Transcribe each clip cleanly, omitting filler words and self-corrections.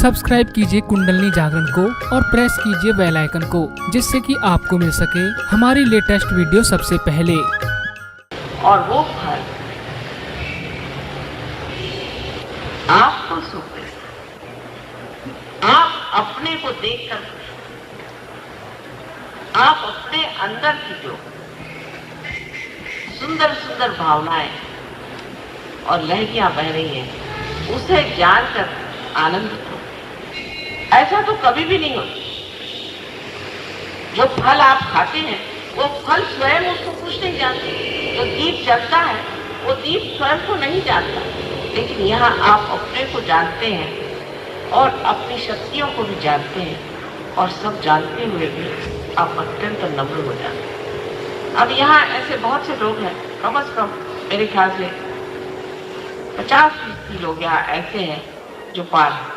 Subscribe कीजिए कुंडलनी जागरण को और प्रेस कीजिए बेल आइकन को, जिससे कि आपको मिल सके हमारी लेटेस्ट वीडियो सबसे पहले। और वो फल आपको सुख देता, आप अपने को देखकर, आप अपने अंदर की जो सुंदर सुंदर भावनाएं और लहरियां बह रही हैं उसे जानकर आनंदित हो। ऐसा तो कभी भी नहीं होता। जो फल आप खाते हैं वो फल स्वयं उसको कुछ नहीं जानते। जो दीप जलता है वो दीप स्वयं को नहीं जानता, लेकिन यहाँ आप अपने को जानते हैं और अपनी शक्तियों को भी जानते हैं, और सब जानते हुए भी आप अत्यंत नम्र हो जाते हैं। अब यहाँ ऐसे बहुत से लोग हैं, कम से कम मेरे ख्याल से 50% लोग यहाँ ऐसे हैं जो पार हैं,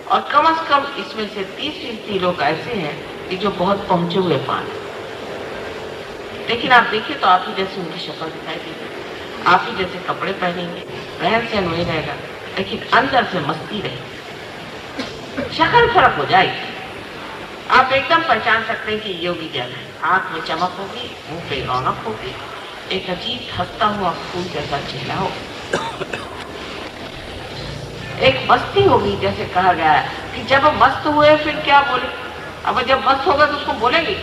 और कम से कम इसमें से 30% लोग ऐसे हैं कि जो बहुत पहुंचे हुए पार हैं। लेकिन आप देखिए तो आप ही जैसे उनकी शक्ल दिखाई देगी, आप ही जैसे कपड़े पहनेंगे, रहन सहन वही रहेगा, लेकिन अंदर से मस्ती रहेगी। शक्ल फर्क हो जाएगी, आप एकदम पहचान सकते हैं कि योगी जन है। आंख में चमक होगी, मुंह पे रौनक होगी, एक अजीब हंसता हुआ फूल जैसा चेहरा हो, एक मस्ती होगी। जैसे कहा गया है कि जब मस्त हुए फिर क्या बोले। अब जब मस्त होगा तो उसको बोलेंगे,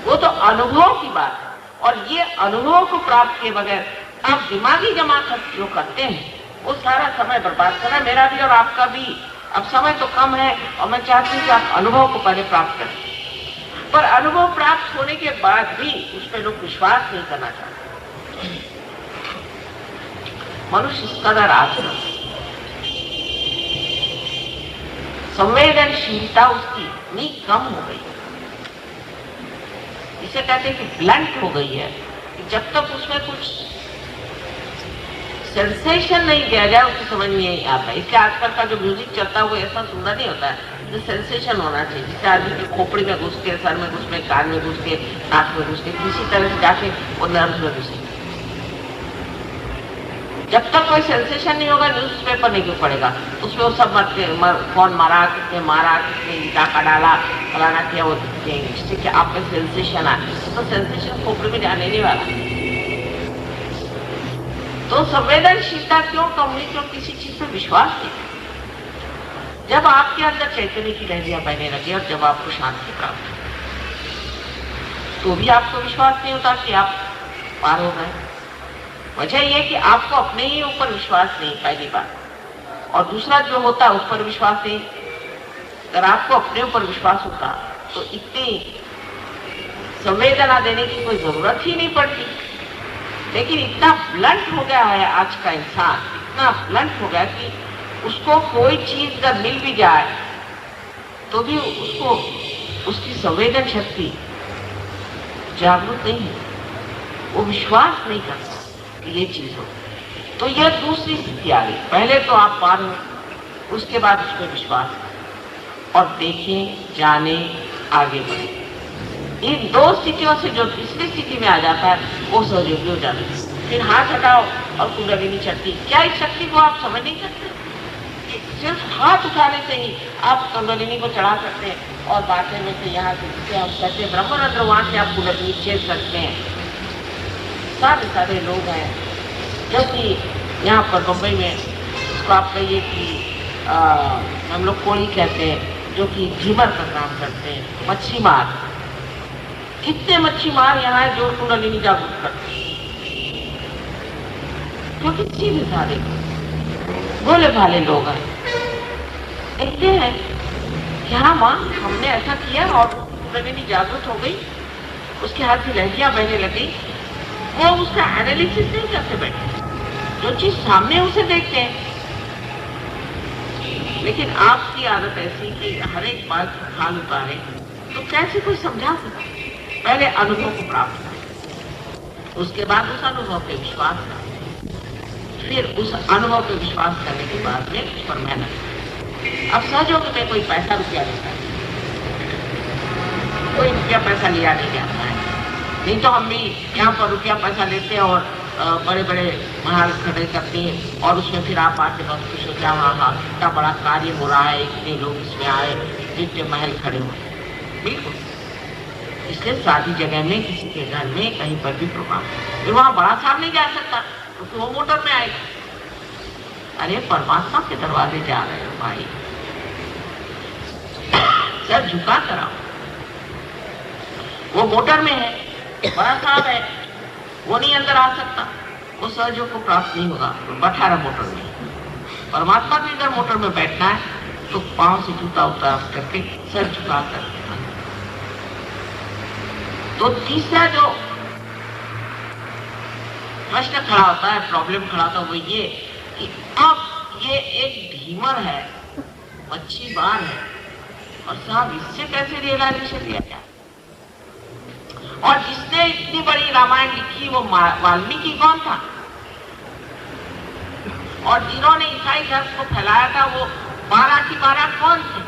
वो तो अनुभव की बात है, और ये अनुभव को प्राप्त किए बगैर आप दिमागी जमा जो करते हैं वो सारा समय बर्बाद करना, मेरा भी और आपका भी। अब समय तो कम है और मैं चाहती हूँ कि आप अनुभव को पहले प्राप्त करें, पर अनुभव प्राप्त होने के बाद भी उस पर लोग विश्वास नहीं करना चाहते। मनुष्य इस कदर आचरण, संवेदनशीलता उसकी इतनी कम हो गई, इसे कहते हैं कि ब्लंट हो गई है, कि जब तक उसमें कुछ सेंसेशन नहीं दिया जाए उसको समझ में नहीं आता। इसलिए आजकल का जो म्यूजिक चलता है वो ऐसा सुंदर नहीं होता है, जो सेंसेशन होना चाहिए, जिससे आदमी की खोपड़ी में घुस के, सर में घुस के, कान में घुस के, नाक में घुस के, किसी तरह से जाके वो नर्व में घुसे। जब तक कोई सेंसेशन नहीं होगा न्यूज़पेपर नहीं क्यों पड़ेगा, उसमें वो सब कौन मारा, किसने मारा, किसने डाका डाला, फलाना किया, वो जिससे कि आप में सेंसेशन आए, तो सेंसेशन खोपड़ी में जाने नहीं वाला। तो संवेदनशीलता क्यों कम हुई? क्यों किसी चीज पे विश्वास नहीं। जब आपके अंदर चैतन्य की लहरियां बहने लगी और जब आपको शांति प्राप्त तो भी आपको विश्वास नहीं होता कि आप पार हो गए। वजह यह कि आपको अपने ही ऊपर विश्वास नहीं, पहली बात, और दूसरा जो होता है उस पर विश्वास नहीं। अगर आपको अपने ऊपर विश्वास होता तो इतनी संवेदना देने की कोई जरूरत ही नहीं पड़ती। लेकिन इतना ब्लंट हो गया है आज का इंसान, इतना ब्लंट हो गया कि उसको कोई चीज अगर मिल भी जाए तो भी उसको उसकी संवेदन शक्ति जागरूक नहीं है, वो विश्वास नहीं करता कि ये चीज हो। तो यह दूसरी स्थिति आ गई। पहले तो आप पार हो, उसके बाद उस पर विश्वास और देखें, जाने, आगे बढ़े। इन दो स्थितियों से जो तीसरी स्थिति में आ जाता है वो सहयोगी हो जाता है। फिर हाथ हटाओ और कुंडलिनी चलती। क्या इस शक्ति को आप समझ नहीं सकते? सिर्फ हाथ उठाने से ही आप कुंडलिनी को चढ़ा सकते हैं, और बातें में से यहाँ से जिसे हम कहते हैं ब्रह्मरंध्र, वहां से आप कुंडलिनी छेद सकते हैं। सारे सारे लोग हैं जो कि यहाँ पर मुंबई में, इसको आप कहिए कि हम लोग कोई कहते हैं, जो कि झीमर का काम करते हैं, मच्छी मार। कितने मच्छी मार यहाँ है जो कुंडलिनी जागरूक करते हैं, क्योंकि सीधे साधे भोले भाले लोग हैं। देखते हैं कि हाँ माँ, हमने ऐसा किया और कुंडलिनी जागरूक हो गई, उसके हाथ से लहरियां बहने लगी। वो उसका एनालिसिस नहीं करते बैठे, जो चीज सामने उसे देखते हैं। लेकिन आपकी आदत ऐसी कि हर एक बात हाल उतारे, तो कैसे कोई समझा सकता? पहले अनुभव को प्राप्त करें, उसके बाद उस अनुभव पे विश्वास करें, फिर उस अनुभव पे विश्वास करने के बाद में उस पर मेहनत करें। अब सहयोग में कोई पैसा रुपया लेता है, कोई रुपया पैसा लिया नहीं जाता है। नहीं तो हम भी यहाँ पर रुपया पैसा लेते हैं और बड़े बड़े महल खड़े करते हैं और उसमें फिर आप आके बहुत खुश हो जाओ, हाँ हाँ इतना बड़ा कार्य हो रहा है, इतने लोग इसमें आए, इतने महल खड़े हुए। बिल्कुल, इसलिए शादी जगह में किसी के घर में कहीं पर भी प्रोग्राम, फिर वहां बड़ा साहब नहीं जा सकता क्योंकि वो मोटर में आएगा। अरे परमात्मा के दरवाजे जा रहे हो भाई, सर झुका कराओ। वो मोटर में है, बड़ा साहब है, वो नहीं अंदर आ सकता, वो सहयोग को प्राप्त नहीं होगा, तो बैठा रहा मोटर में। परमात्मा भी अगर मोटर में बैठना है तो पांव से जूता उतार करके सर झुका कर। तो तीसरा जो प्रश्न खड़ा होता है, प्रॉब्लम खड़ा होता है, वो ये कि अब ये एक ढीमर है, मच्छी बार है, और साहब इससे कैसे रियलाइजेशन लिया जाए। और जिसने इतनी बड़ी रामायण लिखी वो वाल्मीकि कौन था, और जिन्होंने ईसाई धर्म को फैलाया था वो 12 की 12 कौन थे,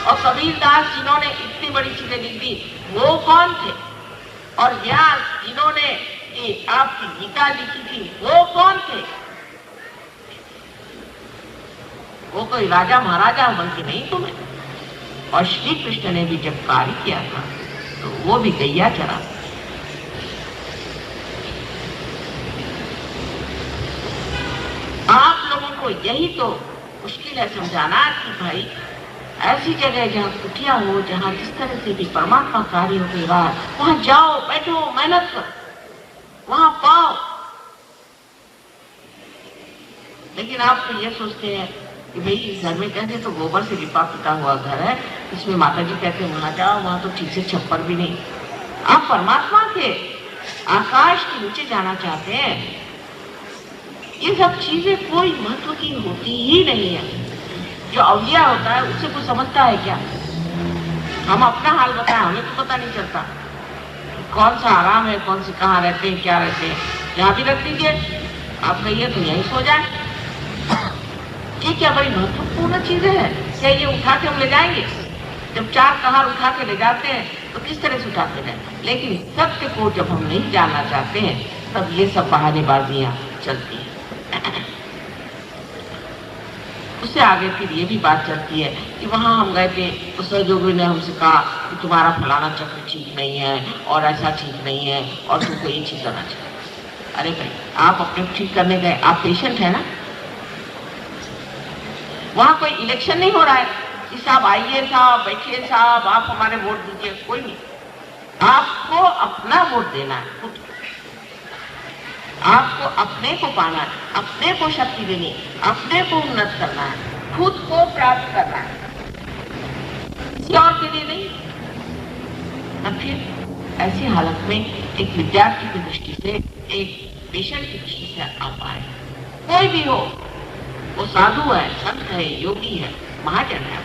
और कबीरदास जिन्होंने इतनी बड़ी चीजें लिख दी वो कौन थे, और व्यास जिन्होंने आपकी गीता लिखी थी वो कौन थे। वो कोई राजा महाराजा बन के नहीं तुम्हें। और श्री कृष्ण ने भी जब कार्य किया था तो वो भी गैया चरा। आप लोगों को यही तो मुश्किल है समझाना कि भाई ऐसी जगह जहाँ कुटिया हो, जहाँ जिस तरह से भी परमात्मा कार्य हो रहा है, वहां जाओ, बैठो, मेहनत करो, वहां पाओ। लेकिन आप तो ये सोचते हैं कि भाई इस घर में कहते तो गोबर से लिपा पिटा हुआ घर है, इसमें माता जी कहते हैं वहां जाओ, वहां तो ठीक से छप्पर भी नहीं। आप परमात्मा के आकाश के नीचे जाना चाहते हैं, ये सब चीजें कोई महत्व की होती ही नहीं है। जो अवलिया होता है उससे कोई समझता है क्या? हम अपना हाल बताएं, हमें तो पता नहीं चलता कौन सा आराम है, कौन से कहाँ रहते हैं, क्या रहते हैं। यहाँ भी रख दीजिए, आप कहिए तो यहीं सो जाए। ये क्या बड़ी महत्वपूर्ण चीजें है क्या? ये उठा के हम ले जाएंगे? जब 4 कहार उठा के ले जाते हैं तो किस तरह से उठा के जाए? लेकिन सत्य को जब हम नहीं जानना चाहते हैं तब ये सब बहानेबाजियां चलती हैं। उससे आगे फिर ये भी बात चलती है कि वहां हम गए थे तो सहयोगी ने हमसे कहा कि तुम्हारा फलाना चक्र ठीक नहीं है और ऐसा ठीक नहीं है और तुमको ये चीज करना चाहिए। अरे भाई, आप अपने ठीक करने गए, आप पेशेंट है ना? वहां कोई इलेक्शन नहीं हो रहा है कि साहब आइए, साहब बैठिए, साहब आप हमारे वोट दीजिए, कोई नहीं। आपको अपना वोट देना है, खुद आपको अपने को पाना है, अपने को शक्ति देनी, अपने को उन्नत करना है, खुद को प्राप्त करना है, किसी और के लिए नहीं। अब फिर ऐसी हालत में एक विद्यार्थी की दृष्टि से, एक पेशेंट की दृष्टि से आप आए, कोई भी हो, वो साधु है, संत है, योगी है, महाजन है।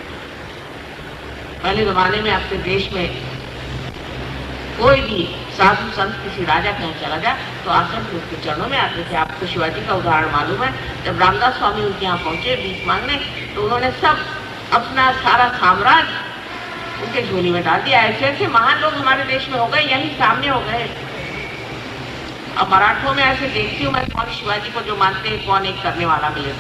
पहले जमाने में आपके देश में कोई भी साधु संत किसी राजा के यहाँ चला जाए तो आकर के उसके चरणों में आते थे। आपको शिवाजी का उदाहरण मालूम है, जब रामदास स्वामी उनके यहाँ पहुंचे भीख मांगने तो उन्होंने सब अपना सारा साम्राज्य उनके झोली में डाल दिया। ऐसे ऐसे महान लोग हमारे देश में हो गए, यही सामने हो गए। अब मराठों में ऐसे देखती हूँ मैं, कौन शिवाजी को जो मानते हैं कौन एक करने वाला मिले।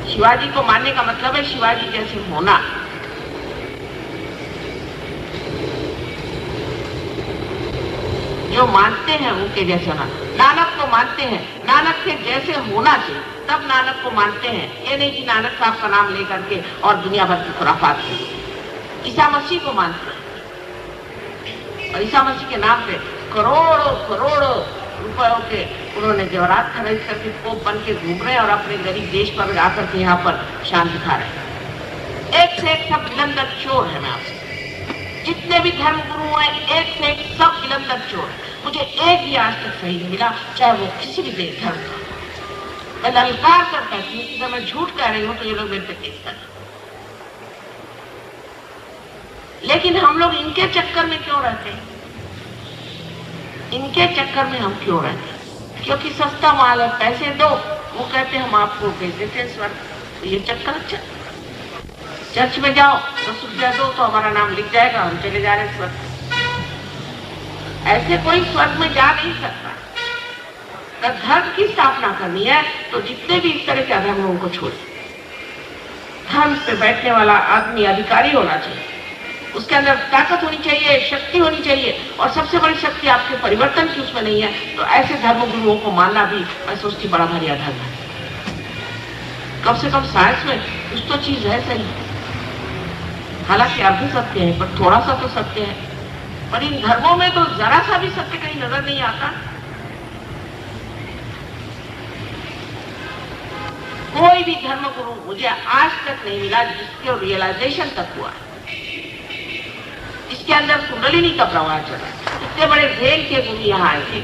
शिवाजी को मानने का मतलब है शिवाजी जैसे होना। जो मानते हैं उनके जैसे होना। नानक को मानते हैं, नानक के जैसे होना चाहिए, तब नानक को मानते हैं। ये नहीं कि नानक साहब का नाम लेकर के और दुनिया भर की खुराफात की। ईसा मसीह को मानते हैं और ईसा मसीह के नाम पे करोड़ों करोड़ों रुपयों के उन्होंने जेवरात खरीद करके पोप बन के घूम रहे हैं और अपने गरीब देश पर आकर के यहाँ पर शान दिखा रहे हैं। एक से एक सब विलंदर चोर है। मैं आपसे, जितने भी धर्म गुरु हैं, एक से एक सब विलंदर चोर। मुझे एक भी आज तक सही नहीं मिला, चाहे वो किसी भी देश धर्म का। मैं ललकार कर कहती हूँ कि अगर मैं झूठ कह रही हूँ तो ये लोग मेरे पे केस कर। लेकिन हम लोग इनके चक्कर में क्यों रहते हैं? इनके चक्कर में हम क्यों रहते हैं? क्योंकि सस्ता माल है, पैसे दो, वो कहते हैं हम आपको भेज देते हैं स्वर्ग। तो ये चक्कर अच्छा। चर्च में जाओ 10 रुपया दो तो हमारा नाम लिख जाएगा, हम चले जा रहे स्वर्ग। ऐसे कोई स्वर्ग में जा नहीं सकता। अगर धर्म की स्थापना करनी है तो जितने भी इस तरह के अधर्म उनको छोड़े। धर्म पे बैठने वाला आदमी अधिकारी होना चाहिए, उसके अंदर ताकत होनी चाहिए, शक्ति होनी चाहिए, और सबसे बड़ी शक्ति आपके परिवर्तन की उसमें नहीं है, तो ऐसे धर्म गुरुओं को मानना भी मैं सोचती बड़ा भारी अधर्म है। कम से कम साइंस में कुछ तो चीज है सही, हालांकि अर्ध सत्य है पर थोड़ा सा तो सत्य है, पर इन धर्मों में तो जरा सा भी सत्य कहीं नजर नहीं आता। कोई भी धर्म गुरु मुझे आज तक नहीं मिला जिसके रियलाइजेशन तक हुआ, इसके अंदर कुंडलिनी का प्रवाह चला। इतने बड़े झेल के गुरु यहाँ आए थे,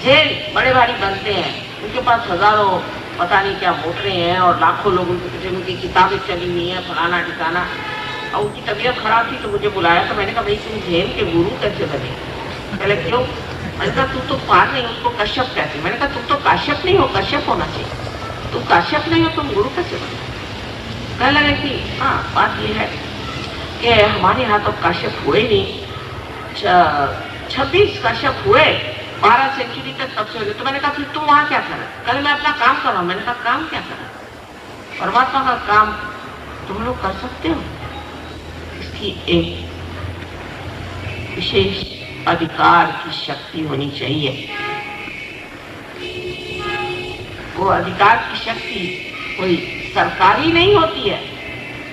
झेल बड़े भारी बनते हैं, उनके पास हजारों पता नहीं क्या मोटरें हैं और लाखों लोगों की किताबें चली हुई हैं, फलाना ठिकाना, और उनकी तबीयत खराब थी तो मुझे बुलाया। तो मैंने कहा भाई तुम झेल के गुरु कैसे बने? पहले क्यों? मैंने कहा तू तो पार नहीं, उसको कश्यप कहते। मैंने कहा तुम तो काश्यप नहीं हो, कश्यप होना चाहिए, तुम काश्यप नहीं हो, तुम गुरु कैसे बने? कहने लगे कि हाँ बात ये है कि हमारे यहाँ तो काश्यप हुए नहीं, 26 काश्यप हुए 12 सेंचुरी तक, तब से हो गए। तो मैंने कहा फिर तुम वहाँ क्या कर रहे? कल मैं अपना काम कर रहा हूँ। मैंने कहा काम क्या कर रहा? परमात्मा का काम तुम लोग कर सकते हो, इसकी एक विशेष अधिकार की शक्ति होनी चाहिए। वो अधिकार की शक्ति कोई सरकारी नहीं होती है,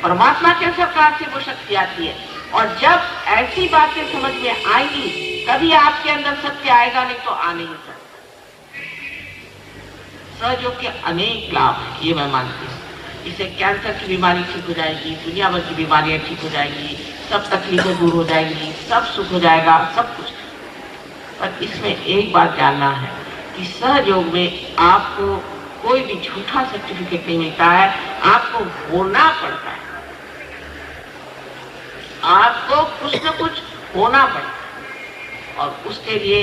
परमात्मा के सरकार से वो शक्ति आती है। और जब ऐसी बातें समझ में आएंगी तभी आपके अंदर सत्य आएगा, नहीं तो आ नहीं सकता। सहयोग के अनेक लाभ हैं, ये मैं मानती हूँ। इससे कैंसर की बीमारी ठीक हो जाएगी, दुनिया भर की बीमारियां ठीक हो जाएगी, सब तकलीफें दूर हो जाएंगी, सब सुख हो जाएगा, सब कुछ। पर इसमें एक बात जानना है कि सहयोग में आपको कोई भी झूठा सर्टिफिकेट नहीं मिलता है, आपको होना पड़ता है, आपको कुछ न कुछ होना पड़ता है, और उसके लिए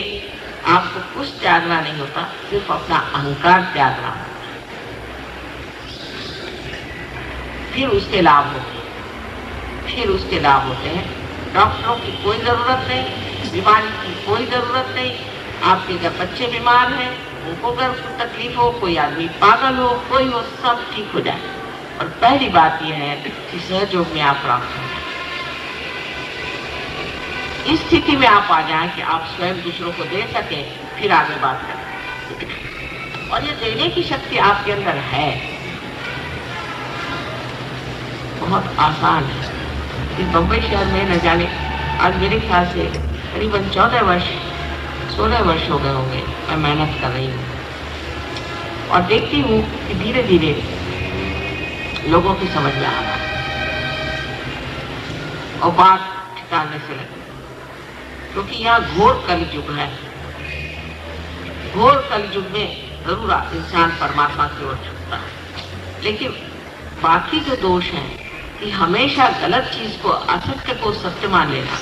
आपको कुछ त्यागना नहीं होता, सिर्फ अपना अहंकार त्यागना होता है। फिर उसके लाभ होते हैं, फिर उसके लाभ होते हैं। डॉक्टरों की कोई जरूरत नहीं, बीमारी की कोई जरूरत नहीं। आपके जब बच्चे बीमार हैं, उनको अगर तकलीफ हो, कोई आदमी पागल हो, कोई हो, सब ठीक हो जाए। और पहली बात यह है कि सहयोग में आप प्राप्त हो, इस स्थिति में आप आ जाएं कि आप स्वयं दूसरों को दे सकें, फिर आगे बात करें। और ये देने की शक्ति आपके अंदर है, बहुत आसान है। इस बम्बई शहर में न जाने आज मेरे ख्याल से करीबन 16 वर्ष हो गए होंगे मैं मेहनत कर रही हूँ, और देखती हूँ कि धीरे धीरे लोगों की समझ में आ रहा है और बात ठिकाने से लगी, क्योंकि यहाँ घोर कलयुग है। घोर कलयुग में जरूर इंसान परमात्मा की ओर झुकता है, लेकिन बाकी जो दोष हैं कि हमेशा गलत चीज को, असत्य को सत्य मान लेना,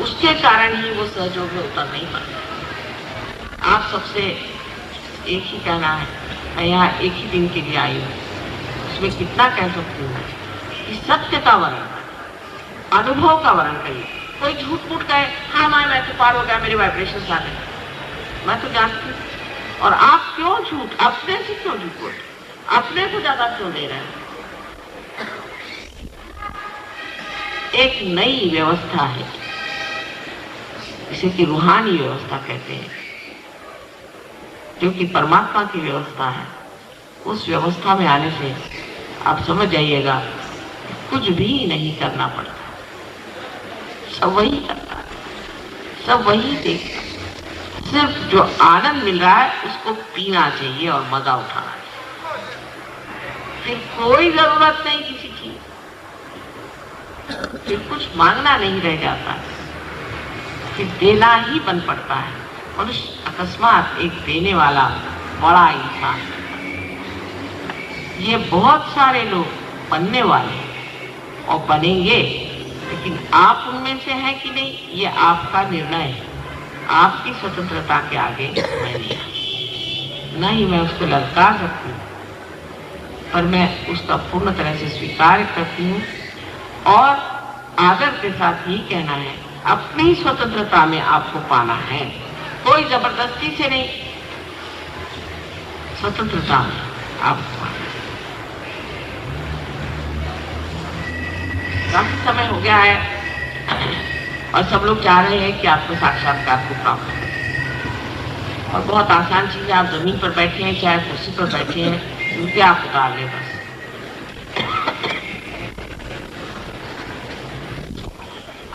उसके कारण ही वो सहयोग में उतर नहीं पाता। आप सबसे एक ही कहना है, मैं यहाँ एक ही दिन के लिए आई हूँ, उसमें कितना कह सकती हूँ कि सत्य का वर्णन, अनुभव का वर्णन करिए। कोई झूठ मूठ कहे हाँ मैं तो पार हो गया, मेरे वाइब्रेशन आ गए, मैं तो जानती हूँ। और आप क्यों झूठ, अपने से क्यों झूठ बोलते, अपने को ज्यादा क्यों दे रहे हैं? एक नई व्यवस्था है, इसे कि रूहानी व्यवस्था कहते हैं, जो कि परमात्मा की व्यवस्था है। उस व्यवस्था में आने से आप समझ जाइएगा कुछ भी नहीं करना पड़ता, सब वही करता है, सब वही देखता है। सिर्फ जो आनंद मिल रहा है उसको पीना चाहिए और मजा उठाना चाहिए, फिर कोई जरूरत नहीं किसी की, फिर कुछ मांगना नहीं रह जाता है, फिर देना ही बन पड़ता है। मनुष्य अकस्मात एक देने वाला बड़ा इंसान। ये बहुत सारे लोग बनने वाले और बनेंगे, लेकिन आप उनमें से हैं कि नहीं, ये आपका निर्णय है। आपकी स्वतंत्रता के आगे मैं नहीं, न ही मैं उसको ललकार सकती हूँ, पर मैं उसका पूर्ण तरह से स्वीकार करती हूँ और आदर के साथ ही कहना है, अपनी स्वतंत्रता में आपको पाना है, कोई जबरदस्ती से नहीं, स्वतंत्रता में आपको पाना है। काफी समय हो गया है और सब लोग चाह रहे हैं कि आपको साक्षात्कार को प्राप्त हो, और बहुत आसान चीज है, आप जमीन पर बैठे हैं चाहे कुर्सी पर बैठे हैं, उनके आप उतार लें बस।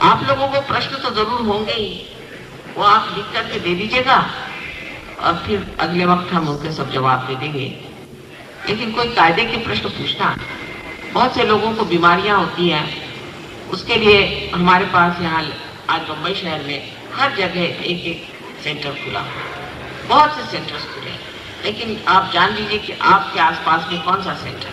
आप लोगों को प्रश्न तो जरूर होंगे ही, वो आप लिख करके दे दीजिएगा और फिर अगले वक्त हम उनके सब जवाब दे देंगे। लेकिन कोई कायदे के प्रश्न पूछना, बहुत से लोगों को बीमारियां होती हैं, उसके लिए हमारे पास यहाँ आज मुंबई शहर में हर जगह एक एक सेंटर खुला, बहुत से सेंटर्स खुले, लेकिन आप जान लीजिए कि आपके आसपास में कौन सा सेंटर है।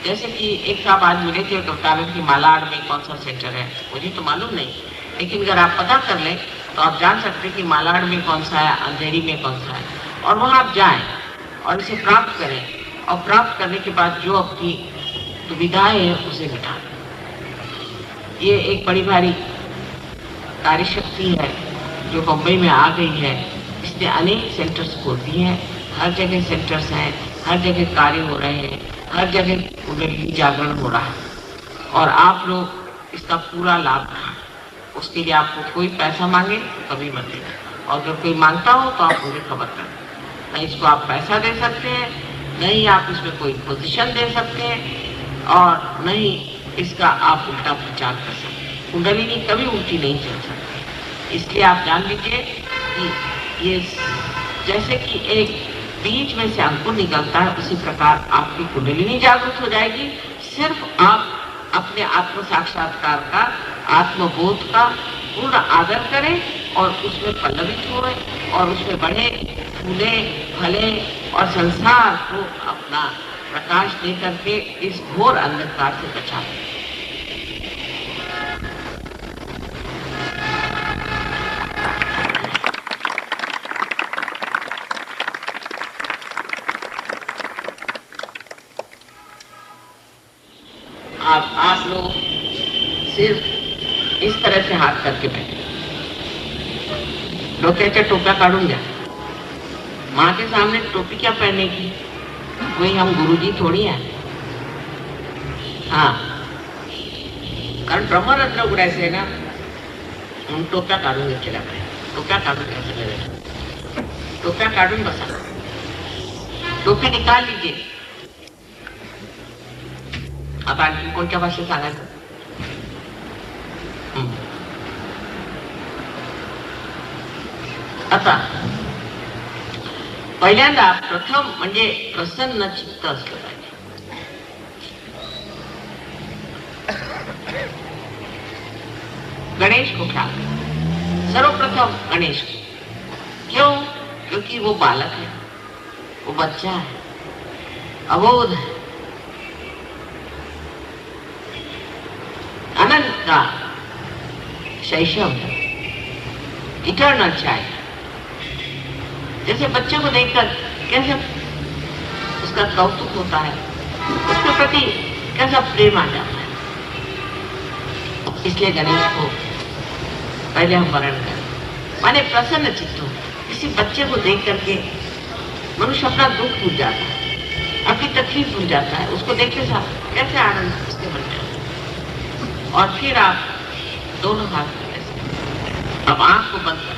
जैसे कि एक साहब आज मिले थे कलकत्ता की मालाड में कौन सा सेंटर है, मुझे तो मालूम नहीं, लेकिन अगर आप पता कर लें तो आप जान सकते हैं कि मालाड में कौन सा है, अंधेरी में कौन सा है, और वहाँ आप जाएं और इसे प्राप्त करें, और प्राप्त करने के बाद जो आपकी दुविधाएं हैं उसे मिटा दें। ये एक बड़ी भारी कार्यशक्ति है जो मुंबई में आ गई है, इसने अनेक सेंटर्स खोल दिए हैं, हर जगह सेंटर्स हैं, हर जगह कार्य हो रहे हैं, हर जगह कुंडलिनी जागरण हो रहा है, और आप लोग इसका पूरा लाभ उठाएं। उसके लिए आपको कोई पैसा मांगे तो कभी मत देना, और अगर कोई मांगता हो तो आप मुझे खबर करें। नहीं इसको आप पैसा दे सकते हैं, नहीं आप इसमें कोई पोजीशन दे सकते हैं, और नहीं इसका आप उल्टा प्रचार कर सकते हैं। कुंडलिनी कभी उल्टी नहीं चल सकती, इसलिए आप जान लीजिए कि ये जैसे कि एक बीज में से अंकुर निकलता है, उसी प्रकार आपकी कुंडलिनी जागृत हो जाएगी। सिर्फ आप अपने आत्म साक्षात्कार का, आत्मबोध का पूर्ण आदर करें और उसमें पल्लवित होए और उसमें बढ़े, फूले, फले और संसार को अपना प्रकाश दे करके इस घोर अंधकार से बचाएं। आप लोग सिर्फ इस तरह से हाथ करके बैठे। लोग कहते टोपा काटूं क्या, माँ के सामने टोपी क्या पहनने की, कोई हम गुरुजी थोड़ी हैं। हाँ, कारण ब्रह्मरत्न उड़ाए से ना, हम टोपा काढूंगे चला पाए, टोपा काढूं कैसे लगे, टोपा काढून बसा, टोपी निकाल लीजिए। आता आणखी कोणत्या भाषेत सांगायचं? आता पहिल्यांदा प्रथम म्हणजे प्रसन्न चित्त असलं पाहिजे। गणेश को ख्याल, सर्वप्रथम गणेश को, क्यों? क्योंकि वो बालक है, वो बच्चा है, अबोध है, अनंत का शैशव है, इटर्नल चाइल्ड। जैसे बच्चे को देखकर कैसे उसका कौतुक होता है, उसके प्रति कैसा प्रेम आ जाता है। इसलिए गणेश को पहले हम वर्ण करें, माने प्रसन्न चित्त हो। किसी बच्चे को देख करके मनुष्य अपना दुख भूल जाता है, अपनी तकलीफ भूल जाता है, उसको देखते साथ कैसे आनंद उसके मन में। और फिर आप दोनों हाथ में ऐसे, अब आंख को बंद कर,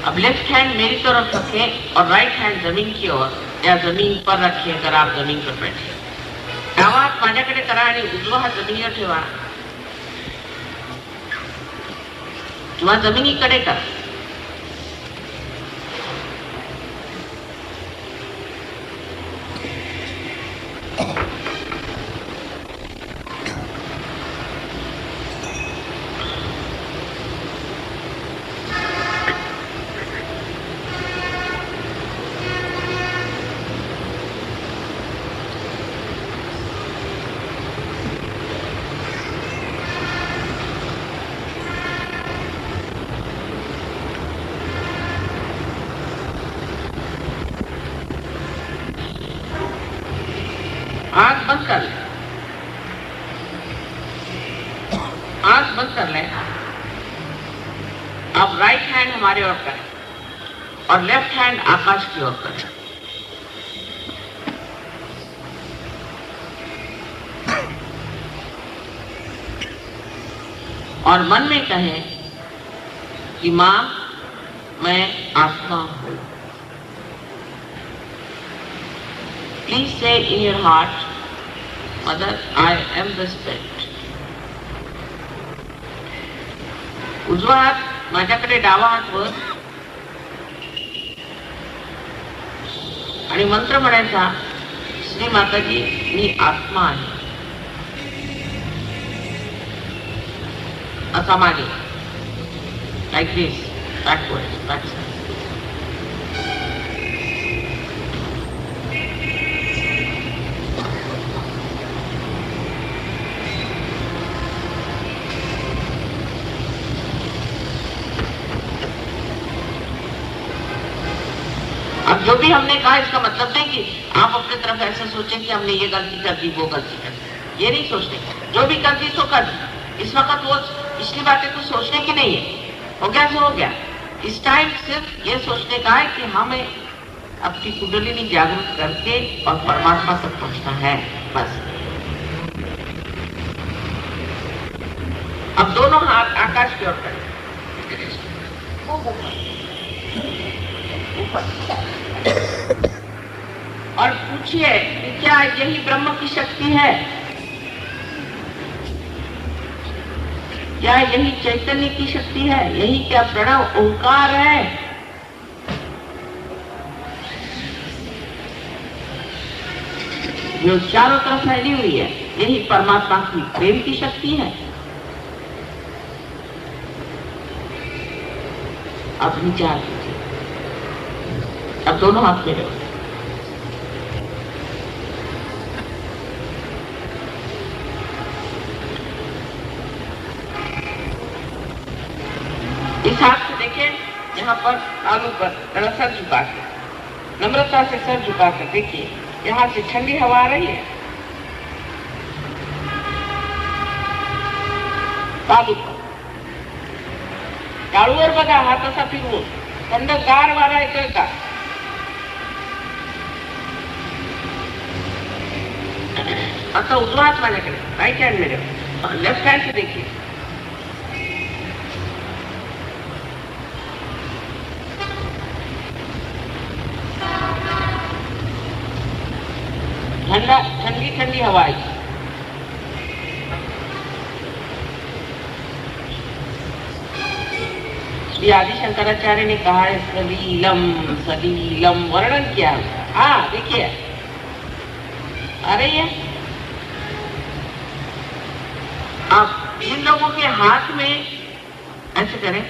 अब लेफ्ट हैंड मेरी तरफ रखें और राइट हैंड जमीन की ओर या जमीन पर रखें। अगर आप जमीन पर बैठे, डावा हात माझ्याकडे करा आणि उजवा हात जमिनीवर ठेवा किंवा जमिनीकडे करा। आंख बंद कर लें। अब राइट हैंड हमारे ओर करें और लेफ्ट हैंड आकाश की ओर करें। और मन में कहें कि मां, मैं आत्मा हूं। प्लीज से in your heart, mother, I am the spirit. उजवा हात माझ्याकडे, डावा हात वर, आणि मंत्र म्हणायचा, श्री माताजी, मी आत्मा आहे, असा मागे, लाईक दिस, बॅकवर्ड, बॅकसाइड। अब जो भी हमने कहा इसका मतलब नहीं कि आप अपनी तरफ ऐसा सोचें कि हमने ये गलती कर दी, वो गलती कर दी। ये नहीं सोचते, जो भी कर दी सो कर दी। इस वक्त वो पिछली बातें तो सोचने की नहीं है, हो गया सो हो गया। इस टाइम सिर्फ ये सोचने का है कि हमें अपनी कुंडलिनी जागृत करके और परमात्मा तक पहुंचना है, बस। अब दोनों हाथ आकाश की ओर करें, ऊपर, और पूछिए कि क्या यही ब्रह्म की शक्ति है? क्या यही चैतन्य की शक्ति है? यही क्या प्रणव ओंकार है? जो चारों तरफ फैली हुई है, यही परमात्मा की प्रेम की शक्ति है। अब विचार कीजिए। अब दोनों हाथ मेरे होते, इस हाथ से देखें, यहाँ पर आलू पर थोड़ा सर झुका के, नम्रता से सर झुका कर देखिए, यहाँ से ठंडी हवा आ रही है। तालू पर टाळूवर बघा, हात असा फिरवून थंडगार वारा येतोय का? आता उजवा हात माझ्याकडे, राइट हैंड मेरे, लेफ्ट हैंड से देखिए, ठंडा, ठंडी ठंडी हवा आई। श्री आदि शंकराचार्य ने कहा है सलीलम, सलीलम वर्णन किया। हाँ देखिए, आ रही है। आप इन लोगों के हाथ में ऐसे करें,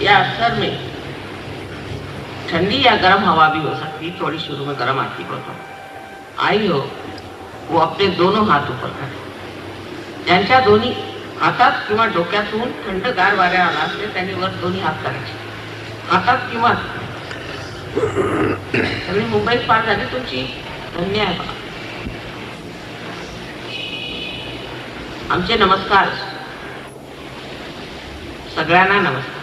या सर में ठंडी या गर्म हवा भी हो सकती है, थोड़ी शुरू में गर्म आती हो तो आई हो, वो अपने दोनों हाथ ऊपर करें। ज्यांच्या दोन्ही हातात किंवा डोक्यातून थंडगार वाऱ्या आला असते त्यांनी वर दोन्ही हात करायचे, हातात किंवा सगळी मुंबईत पार झाली तुमची, धन्य आहे बघा। आमचे नमस्कार, सगळ्यांना नमस्कार।